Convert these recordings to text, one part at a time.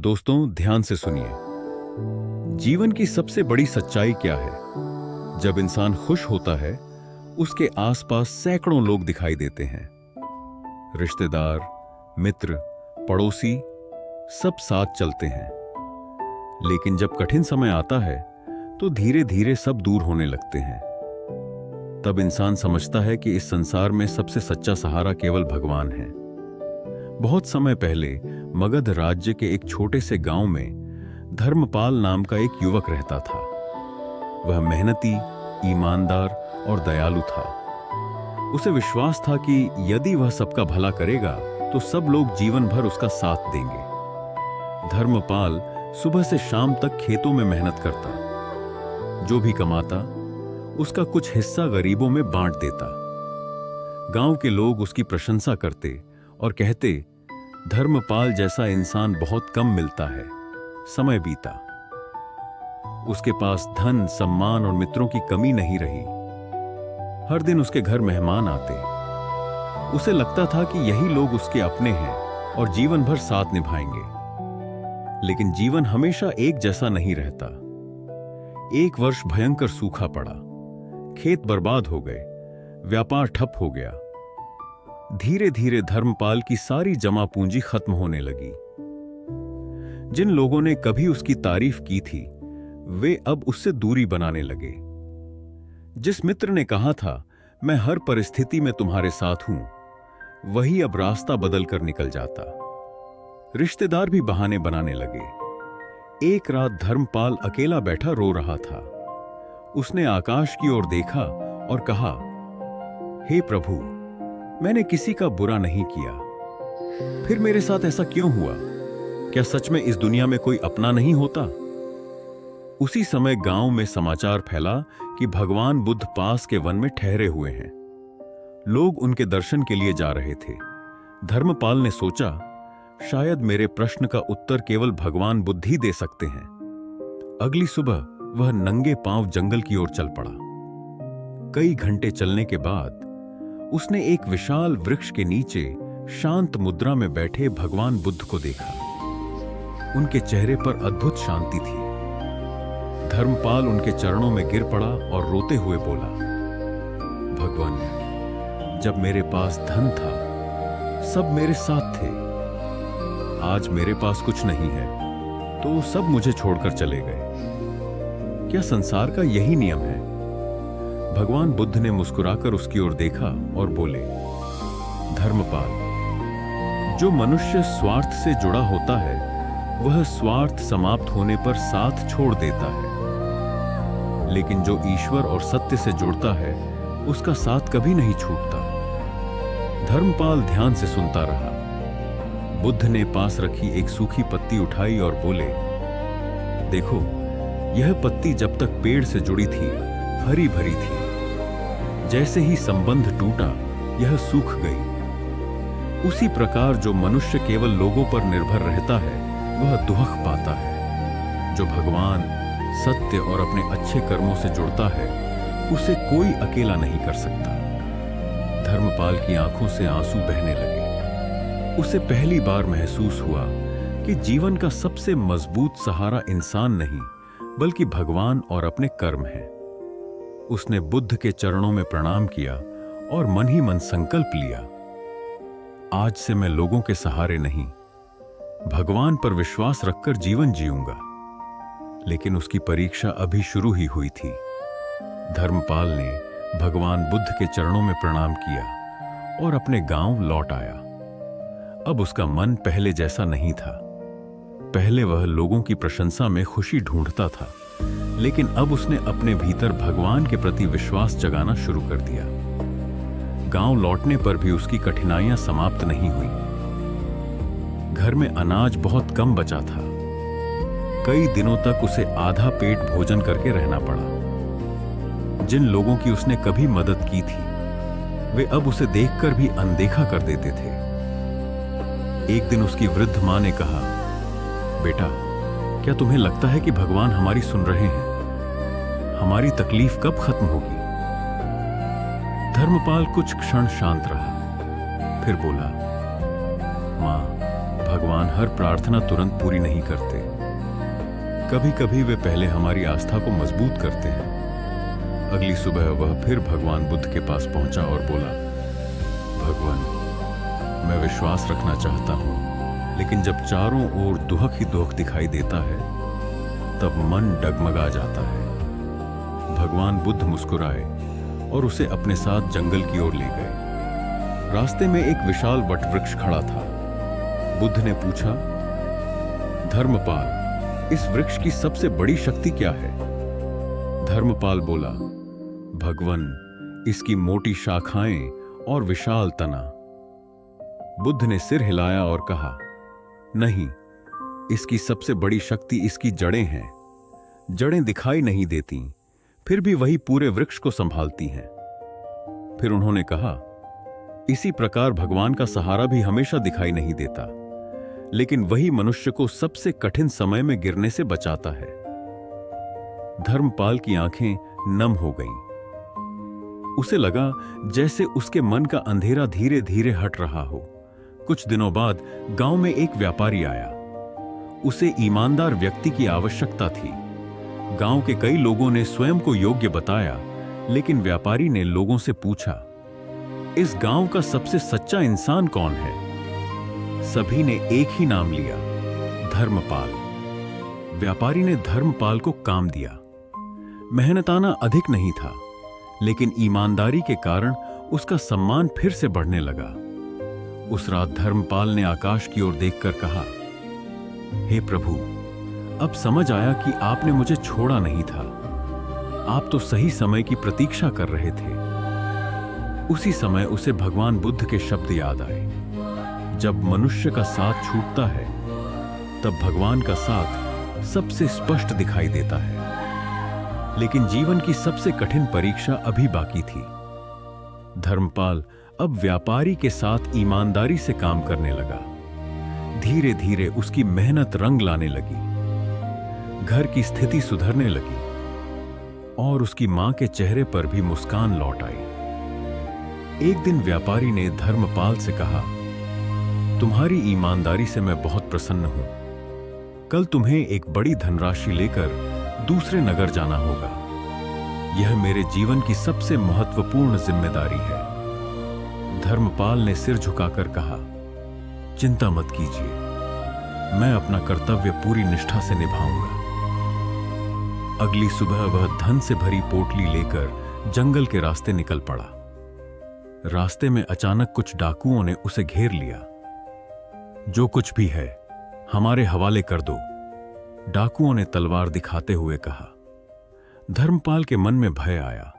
दोस्तों, ध्यान से सुनिए। जीवन की सबसे बड़ी सच्चाई क्या है? जब इंसान खुश होता है, उसके आसपास सैकड़ों लोग दिखाई देते हैं। रिश्तेदार, मित्र, पड़ोसी, सब साथ चलते हैं। लेकिन जब कठिन समय आता है, तो धीरे धीरे सब दूर होने लगते हैं। तब इंसान समझता है कि इस संसार में सबसे सच्चा सहारा केवल भगवान है। बहुत समय पहले मगध राज्य के एक छोटे से गांव में धर्मपाल नाम का एक युवक रहता था। वह मेहनती, ईमानदार और दयालु था। उसे विश्वास था कि यदि वह सबका भला करेगा तो सब लोग जीवन भर उसका साथ देंगे। धर्मपाल सुबह से शाम तक खेतों में मेहनत करता। जो भी कमाता, उसका कुछ हिस्सा गरीबों में बांट देता। गांव के लोग उसकी प्रशंसा करते और कहते, धर्मपाल जैसा इंसान बहुत कम मिलता है। समय बीता। उसके पास धन, सम्मान और मित्रों की कमी नहीं रही। हर दिन उसके घर मेहमान आते। उसे लगता था कि यही लोग उसके अपने हैं और जीवन भर साथ निभाएंगे। लेकिन जीवन हमेशा एक जैसा नहीं रहता। एक वर्ष भयंकर सूखा पड़ा। खेत बर्बाद हो गए। व्यापार ठप हो गया। धीरे धीरे धर्मपाल की सारी जमा पूंजी खत्म होने लगी। जिन लोगों ने कभी उसकी तारीफ की थी, वे अब उससे दूरी बनाने लगे। जिस मित्र ने कहा था, मैं हर परिस्थिति में तुम्हारे साथ हूं, वही अब रास्ता बदलकर निकल जाता। रिश्तेदार भी बहाने बनाने लगे। एक रात धर्मपाल अकेला बैठा रो रहा था। उसने आकाश की ओर देखा और कहा, हे प्रभु, मैंने किसी का बुरा नहीं किया, फिर मेरे साथ ऐसा क्यों हुआ? क्या सच में इस दुनिया में कोई अपना नहीं होता? उसी समय गांव में समाचार फैला कि भगवान बुद्ध पास के वन में ठहरे हुए हैं। लोग उनके दर्शन के लिए जा रहे थे। धर्मपाल ने सोचा, शायद मेरे प्रश्न का उत्तर केवल भगवान बुद्ध ही दे सकते हैं। अगली सुबह वह नंगे पांव जंगल की ओर चल पड़ा। कई घंटे चलने के बाद उसने एक विशाल वृक्ष के नीचे शांत मुद्रा में बैठे भगवान बुद्ध को देखा। उनके चेहरे पर अद्भुत शांति थी। धर्मपाल उनके चरणों में गिर पड़ा और रोते हुए बोला, भगवान, जब मेरे पास धन था, सब मेरे साथ थे। आज मेरे पास कुछ नहीं है, तो सब मुझे छोड़कर चले गए। क्या संसार का यही नियम है? भगवान बुद्ध ने मुस्कुराकर उसकी ओर देखा और बोले, धर्मपाल, जो मनुष्य स्वार्थ से जुड़ा होता है, वह स्वार्थ समाप्त होने पर साथ छोड़ देता है। लेकिन जो ईश्वर और सत्य से जुड़ता है, उसका साथ कभी नहीं छूटता। धर्मपाल ध्यान से सुनता रहा। बुद्ध ने पास रखी एक सूखी पत्ती उठाई और बोले, देखो, यह पत्ती जब तक पेड़ से जुड़ी थी, हरी भरी थी। जैसे ही संबंध टूटा, यह सूख गई। उसी प्रकार जो मनुष्य केवल लोगों पर निर्भर रहता है, वह दुख पाता है। जो भगवान, सत्य और अपने अच्छे कर्मों से जुड़ता है, उसे कोई अकेला नहीं कर सकता। धर्मपाल की आंखों से आंसू बहने लगे। उसे पहली बार महसूस हुआ कि जीवन का सबसे मजबूत सहारा इंसान नहीं, बल्कि भगवान और अपने कर्म है। उसने बुद्ध के चरणों में प्रणाम किया और मन ही मन संकल्प लिया, आज से मैं लोगों के सहारे नहीं, भगवान पर विश्वास रखकर जीवन जीऊंगा। लेकिन उसकी परीक्षा अभी शुरू ही हुई थी। धर्मपाल ने भगवान बुद्ध के चरणों में प्रणाम किया और अपने गांव लौट आया। अब उसका मन पहले जैसा नहीं था। पहले वह लोगों की प्रशंसा में खुशी ढूंढता था, लेकिन अब उसने अपने भीतर भगवान के प्रति विश्वास जगाना शुरू कर दिया। गांव लौटने पर भी उसकी कठिनाइयां समाप्त नहीं हुई। घर में अनाज बहुत कम बचा था। कई दिनों तक उसे आधा पेट भोजन करके रहना पड़ा। जिन लोगों की उसने कभी मदद की थी, वे अब उसे देखकर भी अनदेखा कर देते थे। एक दिन उसकी वृद्ध मां ने कहा, बेटा, क्या तुम्हें लगता है कि भगवान हमारी सुन रहे हैं? हमारी तकलीफ कब खत्म होगी? धर्मपाल कुछ क्षण शांत रहा, फिर बोला, मां, भगवान हर प्रार्थना तुरंत पूरी नहीं करते। कभी कभी वे पहले हमारी आस्था को मजबूत करते हैं। अगली सुबह वह फिर भगवान बुद्ध के पास पहुंचा और बोला, भगवान, मैं विश्वास रखना चाहता हूं, लेकिन जब चारों ओर दुहक ही दुहक दिखाई देता है तब मन डगमगा जाता है। भगवान बुद्ध मुस्कुराए और उसे अपने साथ जंगल की ओर ले गए। रास्ते में एक विशाल वटवृक्ष खड़ा था। बुद्ध ने पूछा, धर्मपाल, इस वृक्ष की सबसे बड़ी शक्ति क्या है? धर्मपाल बोला, भगवान, इसकी मोटी शाखाएं और विशाल तना। बुद्ध ने सिर हिलाया और कहा, नहीं, इसकी सबसे बड़ी शक्ति इसकी जड़ें हैं। जड़ें दिखाई नहीं देती, फिर भी वही पूरे वृक्ष को संभालती हैं। फिर उन्होंने कहा, इसी प्रकार भगवान का सहारा भी हमेशा दिखाई नहीं देता, लेकिन वही मनुष्य को सबसे कठिन समय में गिरने से बचाता है। धर्मपाल की आंखें नम हो गईं। उसे लगा जैसे उसके मन का अंधेरा धीरे धीरे हट रहा हो। कुछ दिनों बाद गांव में एक व्यापारी आया। उसे ईमानदार व्यक्ति की आवश्यकता थी। गांव के कई लोगों ने स्वयं को योग्य बताया, लेकिन व्यापारी ने लोगों से पूछा, इस गांव का सबसे सच्चा इंसान कौन है? सभी ने एक ही नाम लिया, धर्मपाल। व्यापारी ने धर्मपाल को काम दिया। मेहनताना अधिक नहीं था, लेकिन ईमानदारी के कारण उसका सम्मान फिर से बढ़ने लगा। उस रात धर्मपाल ने आकाश की ओर देखकर कहा, हे प्रभु, अब समझ आया कि आपने मुझे छोड़ा नहीं था। आप तो सही समय की प्रतीक्षा कर रहे थे। उसी समय उसे भगवान बुद्ध के शब्द याद आए, जब मनुष्य का साथ छूटता है तब भगवान का साथ सबसे स्पष्ट दिखाई देता है। लेकिन जीवन की सबसे कठिन परीक्षा अभी बाकी थी। धर्मपाल अब व्यापारी के साथ ईमानदारी से काम करने लगा। धीरे धीरे उसकी मेहनत रंग लाने लगी। घर की स्थिति सुधरने लगी और उसकी मां के चेहरे पर भी मुस्कान लौट आई। एक दिन व्यापारी ने धर्मपाल से कहा, तुम्हारी ईमानदारी से मैं बहुत प्रसन्न हूं। कल तुम्हें एक बड़ी धनराशि लेकर दूसरे नगर जाना होगा। यह मेरे जीवन की सबसे महत्वपूर्ण जिम्मेदारी है। धर्मपाल ने सिर झुकाकर कहा, चिंता मत कीजिए, मैं अपना कर्तव्य पूरी निष्ठा से निभाऊंगा। अगली सुबह वह धन से भरी पोटली लेकर जंगल के रास्ते निकल पड़ा। रास्ते में अचानक कुछ डाकुओं ने उसे घेर लिया। जो कुछ भी है हमारे हवाले कर दो, डाकुओं ने तलवार दिखाते हुए कहा। धर्मपाल के मन में भय आया,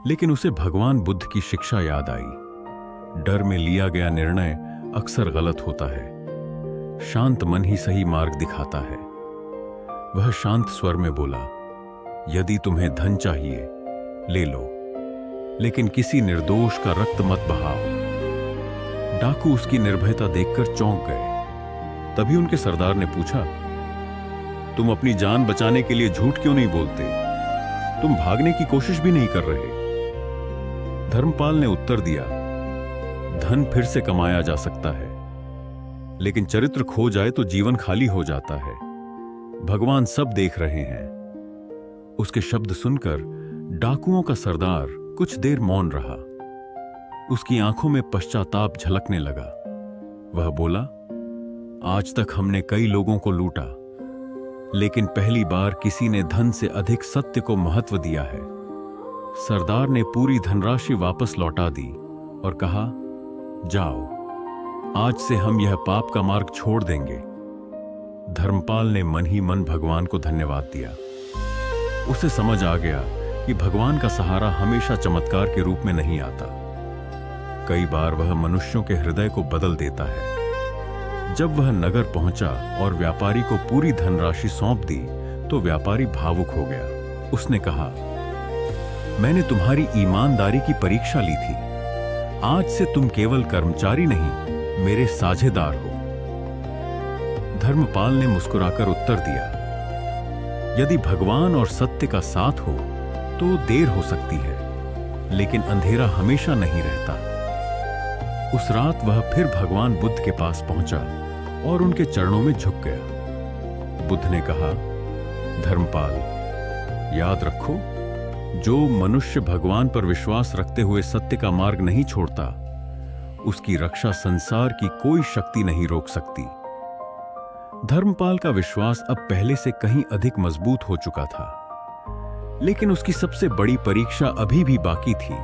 लेकिन उसे भगवान बुद्ध की शिक्षा याद आई। डर में लिया गया निर्णय अक्सर गलत होता है। शांत मन ही सही मार्ग दिखाता है। वह शांत स्वर में बोला, यदि तुम्हें धन चाहिए ले लो, लेकिन किसी निर्दोष का रक्त मत बहाओ। डाकू उसकी निर्भयता देखकर चौंक गए। तभी उनके सरदार ने पूछा, तुम अपनी जान बचाने के लिए झूठ क्यों नहीं बोलते? तुम भागने की कोशिश भी नहीं कर रहे। धर्मपाल ने उत्तर दिया, धन फिर से कमाया जा सकता है, लेकिन चरित्र खो जाए तो जीवन खाली हो जाता है। भगवान सब देख रहे हैं। उसके शब्द सुनकर डाकुओं का सरदार कुछ देर मौन रहा। उसकी आंखों में पश्चाताप झलकने लगा। वह बोला, आज तक हमने कई लोगों को लूटा, लेकिन पहली बार किसी ने धन से अधिक सत्य को महत्व दिया है। सरदार ने पूरी धनराशि वापस लौटा दी और कहा, जाओ, आज से हम यह पाप का मार्ग छोड़ देंगे। धर्मपाल ने मन ही मन भगवान को धन्यवाद दिया। उसे समझ आ गया कि भगवान का सहारा हमेशा चमत्कार के रूप में नहीं आता। कई बार वह मनुष्यों के हृदय को बदल देता है। जब वह नगर पहुंचा और व्यापारी को पूरी धनराशि सौंप दी तो व्यापारी भावुक हो गया। उसने कहा, मैंने तुम्हारी ईमानदारी की परीक्षा ली थी। आज से तुम केवल कर्मचारी नहीं, मेरे साझेदार हो। धर्मपाल ने मुस्कुराकर उत्तर दिया, यदि भगवान और सत्य का साथ हो तो देर हो सकती है, लेकिन अंधेरा हमेशा नहीं रहता। उस रात वह फिर भगवान बुद्ध के पास पहुंचा और उनके चरणों में झुक गया। बुद्ध ने कहा, धर्मपाल, याद रखो, जो मनुष्य भगवान पर विश्वास रखते हुए सत्य का मार्ग नहीं छोड़ता, उसकी रक्षा संसार की कोई शक्ति नहीं रोक सकती। धर्मपाल का विश्वास अब पहले से कहीं अधिक मजबूत हो चुका था, लेकिन उसकी सबसे बड़ी परीक्षा अभी भी बाकी थी।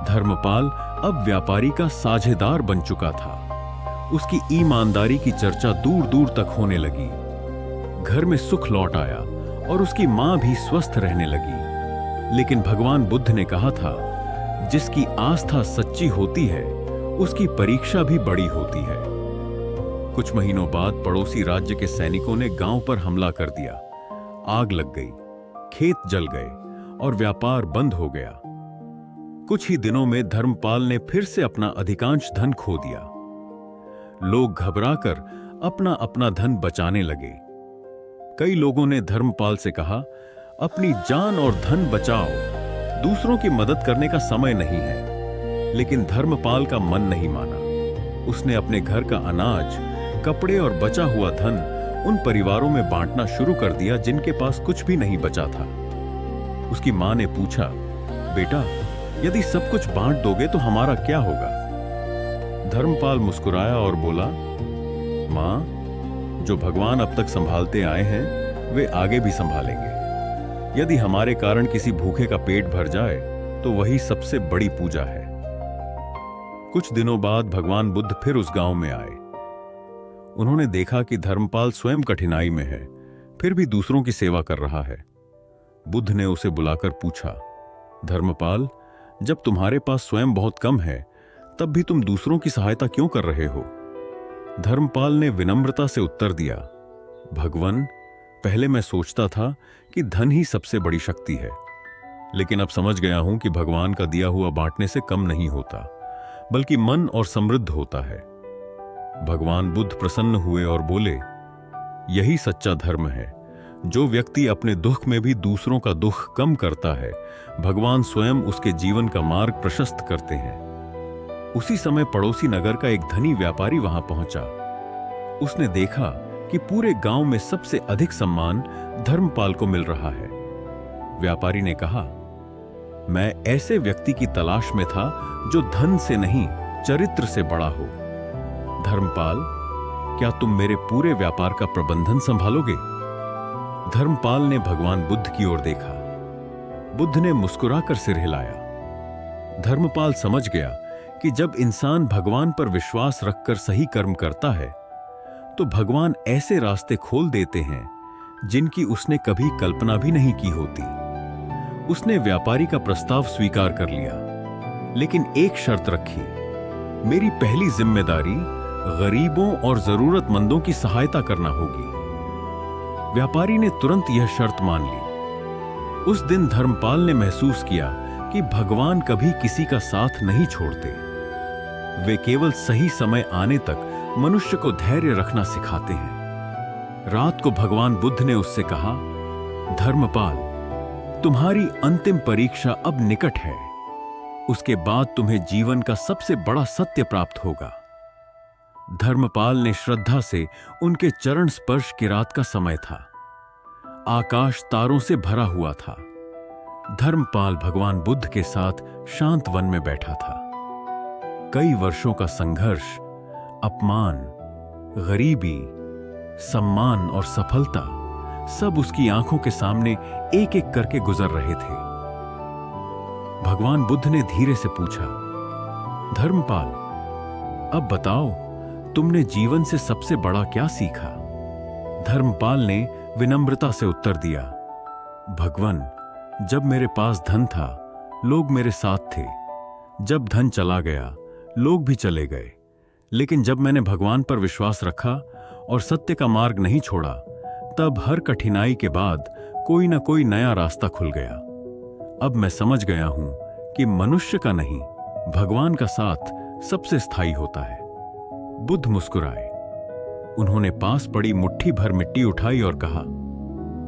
धर्मपाल अब व्यापारी का साझेदार बन चुका था। उसकी ईमानदारी की चर्चा दूर दूर तक होने लगी। घर में सुख लौट आया और उसकी मां भी स्वस्थ रहने लगी। लेकिन भगवान बुद्ध ने कहा था, जिसकी आस्था सच्ची होती है, उसकी परीक्षा भी बड़ी होती है। कुछ महीनों बाद पड़ोसी राज्य के सैनिकों ने गांव पर हमला कर दिया। आग लग गई, खेत जल गए और व्यापार बंद हो गया। कुछ ही दिनों में धर्मपाल ने फिर से अपना अधिकांश धन खो दिया। लोग घबराकर अपना अपना धन बचाने लगे। कई लोगों ने धर्मपाल से कहा, अपनी जान और धन बचाओ, दूसरों की मदद करने का समय नहीं है। लेकिन धर्मपाल का मन नहीं माना। उसने अपने घर का अनाज, कपड़े और बचा हुआ धन उन परिवारों में बांटना शुरू कर दिया जिनके पास कुछ भी नहीं बचा था। उसकी मां ने पूछा, बेटा, यदि सब कुछ बांट दोगे तो हमारा क्या होगा? धर्मपाल मुस्कुराया और बोला, मां, जो भगवान अब तक संभालते आए हैं, वे आगे भी संभालेंगे। यदि हमारे कारण किसी भूखे का पेट भर जाए तो वही सबसे बड़ी पूजा है। कुछ दिनों बाद भगवान बुद्ध फिर उस गांव में आए। उन्होंने देखा कि धर्मपाल स्वयं कठिनाई में है, फिर भी दूसरों की सेवा कर रहा है। बुद्ध ने उसे बुलाकर पूछा, धर्मपाल, जब तुम्हारे पास स्वयं बहुत कम है, तब भी तुम दूसरों की सहायता क्यों कर रहे हो? धर्मपाल ने विनम्रता से उत्तर दिया, भगवान, पहले मैं सोचता था कि धन ही सबसे बड़ी शक्ति है, लेकिन अब समझ गया हूं कि भगवान का दिया हुआ बांटने से कम नहीं होता, बल्कि मन और समृद्ध होता है। भगवान बुद्ध प्रसन्न हुए और बोले, यही सच्चा धर्म है। जो व्यक्ति अपने दुख में भी दूसरों का दुख कम करता है, भगवान स्वयं उसके जीवन का मार्ग प्रशस्त करते हैं। उसी समय पड़ोसी नगर का एक धनी व्यापारी वहां पहुंचा। उसने देखा कि पूरे गांव में सबसे अधिक सम्मान धर्मपाल को मिल रहा है। व्यापारी ने कहा, मैं ऐसे व्यक्ति की तलाश में था जो धन से नहीं, चरित्र से बड़ा हो। धर्मपाल, क्या तुम मेरे पूरे व्यापार का प्रबंधन संभालोगे? धर्मपाल ने भगवान बुद्ध की ओर देखा। बुद्ध ने मुस्कुराकर सिर हिलाया। धर्मपाल समझ गया कि जब इंसान भगवान पर विश्वास रखकर सही कर्म करता है, तो भगवान ऐसे रास्ते खोल देते हैं जिनकी उसने कभी कल्पना भी नहीं की होती। उसने व्यापारी का प्रस्ताव स्वीकार कर लिया, लेकिन एक शर्त रखी, मेरी पहली जिम्मेदारी गरीबों और जरूरतमंदों की सहायता करना होगी। व्यापारी ने तुरंत यह शर्त मान ली। उस दिन धर्मपाल ने महसूस किया कि भगवान कभी किसी का साथ नहीं छोड़ते। वे केवल सही समय आने तक मनुष्य को धैर्य रखना सिखाते हैं। रात को भगवान बुद्ध ने उससे कहा, धर्मपाल, तुम्हारी अंतिम परीक्षा अब निकट है। उसके बाद तुम्हें जीवन का सबसे बड़ा सत्य प्राप्त होगा। धर्मपाल ने श्रद्धा से उनके चरण स्पर्श की रात का समय था। आकाश तारों से भरा हुआ था। धर्मपाल भगवान बुद्ध के साथ शांत वन में बैठा था। कई वर्षों का संघर्ष, अपमान, गरीबी, सम्मान और सफलता सब उसकी आंखों के सामने एक एक करके गुजर रहे थे। भगवान बुद्ध ने धीरे से पूछा, धर्मपाल, अब बताओ, तुमने जीवन से सबसे बड़ा क्या सीखा? धर्मपाल ने विनम्रता से उत्तर दिया, भगवान, जब मेरे पास धन था, लोग मेरे साथ थे। जब धन चला गया, लोग भी चले गए। लेकिन जब मैंने भगवान पर विश्वास रखा और सत्य का मार्ग नहीं छोड़ा, तब हर कठिनाई के बाद कोई ना कोई नया रास्ता खुल गया। अब मैं समझ गया हूं कि मनुष्य का नहीं, भगवान का साथ सबसे स्थायी होता है। बुद्ध मुस्कुराए। उन्होंने पास पड़ी मुट्ठी भर मिट्टी उठाई और कहा,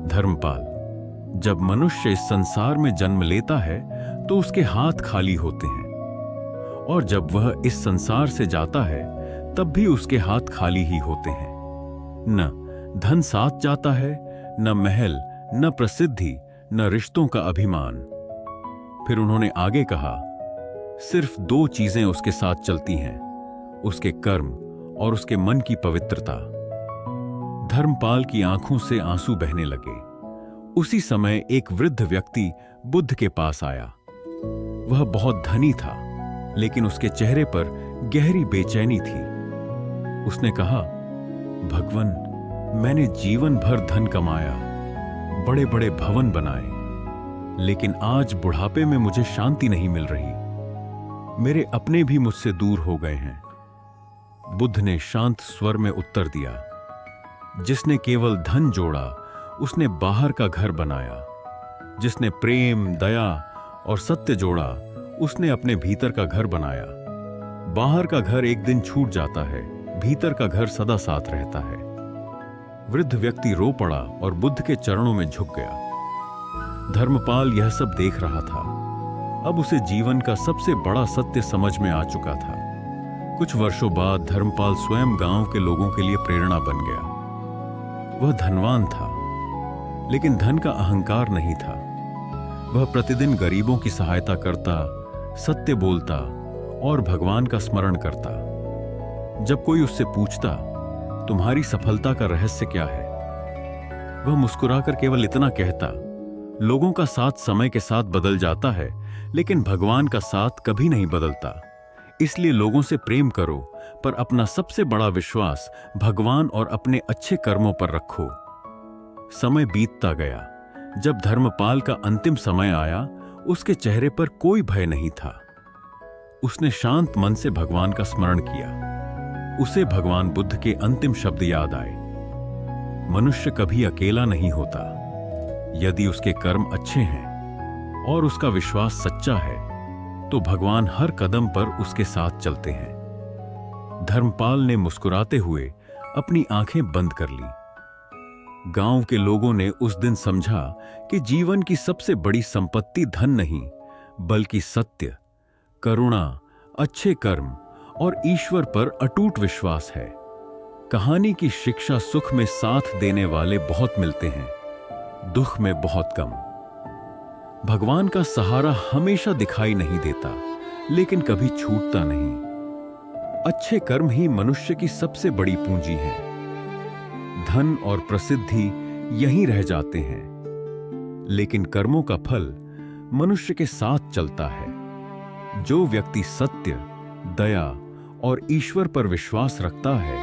धर्मपाल, जब मनुष्य इस संसार में जन्म लेता है तो उसके हाथ खाली होते हैं, और जब वह इस संसार से जाता है तब भी उसके हाथ खाली ही होते हैं। न धन साथ जाता है, न महल, न प्रसिद्धि, न रिश्तों का अभिमान। फिर उन्होंने आगे कहा, सिर्फ 2 चीजें उसके साथ चलती हैं, उसके कर्म और उसके मन की पवित्रता। धर्मपाल की आंखों से आंसू बहने लगे। उसी समय एक वृद्ध व्यक्ति बुद्ध के पास आया। वह बहुत धनी था, लेकिन उसके चेहरे पर गहरी बेचैनी थी। उसने कहा, भगवन, मैंने जीवन भर धन कमाया, बड़े बड़े भवन बनाए, लेकिन आज बुढ़ापे में मुझे शांति नहीं मिल रही। मेरे अपने भी मुझसे दूर हो गए हैं। बुद्ध ने शांत स्वर में उत्तर दिया, जिसने केवल धन जोड़ा, उसने बाहर का घर बनाया। जिसने प्रेम, दया और सत्य जोड़ा, उसने अपने भीतर का घर बनाया। बाहर का घर एक दिन छूट जाता है, भीतर का घर सदा साथ रहता है। वृद्ध व्यक्ति रो पड़ा और बुद्ध के चरणों में झुक गया। धर्मपाल यह सब देख रहा था। अब उसे जीवन का सबसे बड़ा सत्य समझ में आ चुका था। कुछ वर्षों बाद धर्मपाल स्वयं गांव के लोगों के लिए प्रेरणा बन गया। वह धनवान था, लेकिन धन का अहंकार नहीं था। वह प्रतिदिन गरीबों की सहायता करता, सत्य बोलता और भगवान का स्मरण करता। जब कोई उससे पूछता, तुम्हारी सफलता का रहस्य क्या है, वह मुस्कुराकर केवल इतना कहता, लोगों का साथ समय के साथ बदल जाता है, लेकिन भगवान का साथ कभी नहीं बदलता। इसलिए लोगों से प्रेम करो, पर अपना सबसे बड़ा विश्वास भगवान और अपने अच्छे कर्मों पर रखो। समय बीतता गया। जब धर्मपाल का अंतिम समय आया, उसके चेहरे पर कोई भय नहीं था। उसने शांत मन से भगवान का स्मरण किया। उसे भगवान बुद्ध के अंतिम शब्द याद आए, मनुष्य कभी अकेला नहीं होता। यदि उसके कर्म अच्छे हैं और उसका विश्वास सच्चा है, तो भगवान हर कदम पर उसके साथ चलते हैं। धर्मपाल ने मुस्कुराते हुए अपनी आंखें बंद कर ली। गांव के लोगों ने उस दिन समझा कि जीवन की सबसे बड़ी संपत्ति धन नहीं, बल्कि सत्य, करुणा, अच्छे कर्म और ईश्वर पर अटूट विश्वास है। कहानी की शिक्षा, सुख में साथ देने वाले बहुत मिलते हैं, दुख में बहुत कम। भगवान का सहारा हमेशा दिखाई नहीं देता, लेकिन कभी छूटता नहीं। अच्छे कर्म ही मनुष्य की सबसे बड़ी पूंजी है। धन और प्रसिद्धि यहीं रह जाते हैं, लेकिन कर्मों का फल मनुष्य के साथ चलता है। जो व्यक्ति सत्य, दया और ईश्वर पर विश्वास रखता है,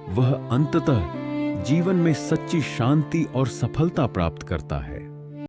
वह अंततः जीवन में सच्ची शांति और सफलता प्राप्त करता है।